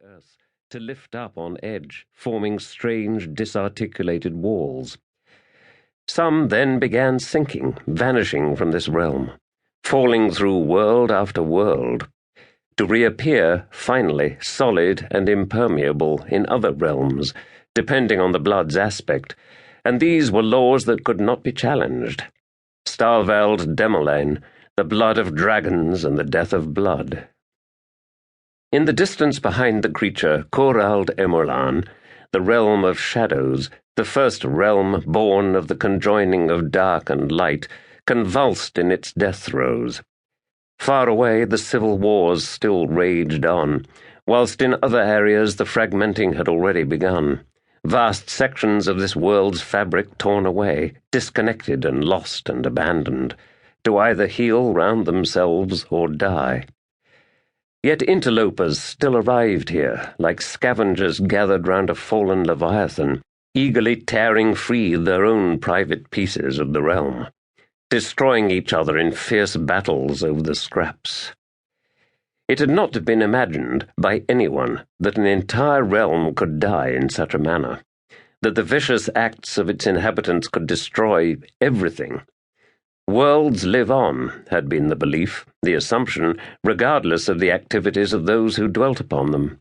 earth, to lift up on edge, forming strange, disarticulated walls. Some then began sinking, vanishing from this realm, falling through world after world, to reappear, finally, solid and impermeable in other realms, depending on the blood's aspect, and these were laws that could not be challenged. Starveld Demolain, the blood of dragons and the death of blood. In the distance behind the creature, Corald Emerlan, the realm of shadows, the first realm born of the conjoining of dark and light, convulsed in its death throes. Far away the civil wars still raged on, whilst in other areas the fragmenting had already begun. Vast sections of this world's fabric torn away, disconnected and lost and abandoned, to either heal round themselves or die. Yet interlopers still arrived here, like scavengers gathered round a fallen leviathan, eagerly tearing free their own private pieces of the realm, destroying each other in fierce battles over the scraps. It had not been imagined by anyone that an entire realm could die in such a manner, that the vicious acts of its inhabitants could destroy everything. Worlds live on, had been the belief, the assumption, regardless of the activities of those who dwelt upon them.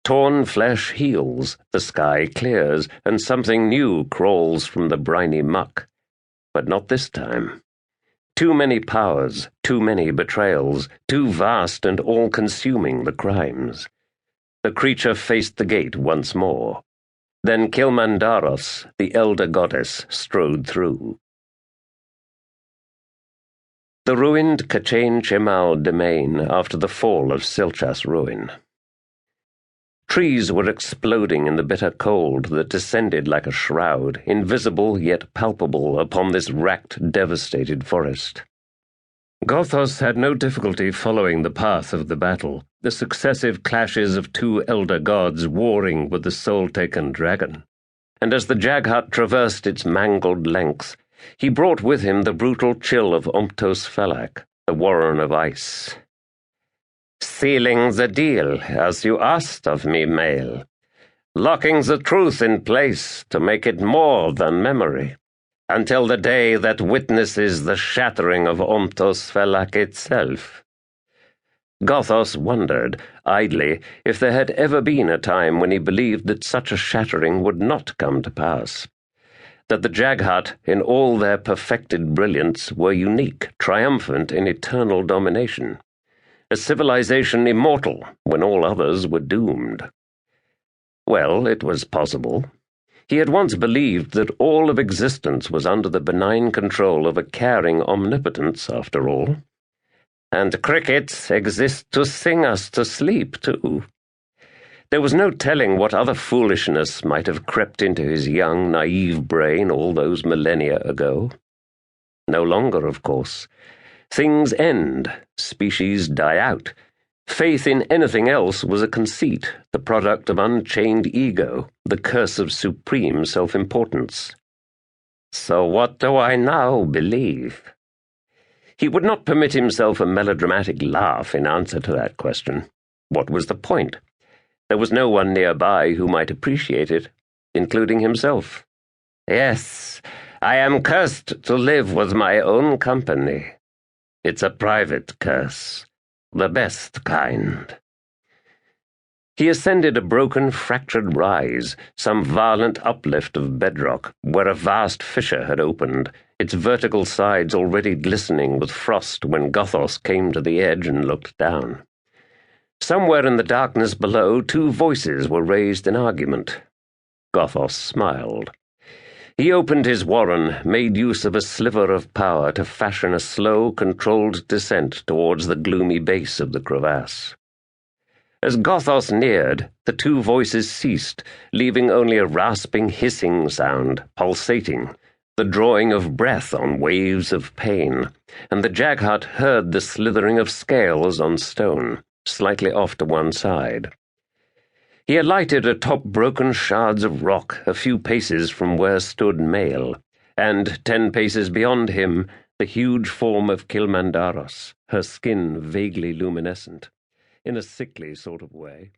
Torn flesh heals, the sky clears, and something new crawls from the briny muck. But not this time. Too many powers, too many betrayals, too vast and all-consuming the crimes. The creature faced the gate once more. Then Kilmandaros, the elder goddess, strode through. The ruined Kachain Chemal domain after the fall of Silchas Ruin. Trees were exploding in the bitter cold that descended like a shroud, invisible yet palpable upon this racked, devastated forest. Gothos had no difficulty following the path of the battle, the successive clashes of two elder gods warring with the soul-taken dragon. And as the Jaghut traversed its mangled length, he brought with him the brutal chill of Omptos Felak, the Warren of Ice. "Sealing the deal, as you asked of me, male. Locking the truth in place to make it more than memory, until the day that witnesses the shattering of Omptos Felak itself." Gothos wondered, idly, if there had ever been a time when he believed that such a shattering would not come to pass. That the Jaghut, in all their perfected brilliance, were unique, triumphant in eternal domination. A civilization immortal when all others were doomed. Well, it was possible. He had once believed that all of existence was under the benign control of a caring omnipotence, after all. And crickets exist to sing us to sleep, too. There was no telling what other foolishness might have crept into his young, naive brain all those millennia ago. No longer, of course. Things end, species die out. Faith in anything else was a conceit, the product of unchained ego, the curse of supreme self-importance. So what do I now believe? He would not permit himself a melodramatic laugh in answer to that question. What was the point? There was no one nearby who might appreciate it, including himself. Yes, I am cursed to live with my own company. It's a private curse, the best kind. He ascended a broken, fractured rise, some violent uplift of bedrock, where a vast fissure had opened, its vertical sides already glistening with frost when Gothos came to the edge and looked down. Somewhere in the darkness below, two voices were raised in argument. Gothos smiled. He opened his warren, made use of a sliver of power to fashion a slow, controlled descent towards the gloomy base of the crevasse. As Gothos neared, the two voices ceased, leaving only a rasping, hissing sound, pulsating, the drawing of breath on waves of pain, and the Jaghut heard the slithering of scales on stone, slightly off to one side. He alighted atop broken shards of rock a few paces from where stood Male, and 10 paces beyond him the huge form of Kilmandaros, her skin vaguely luminescent, in a sickly sort of way.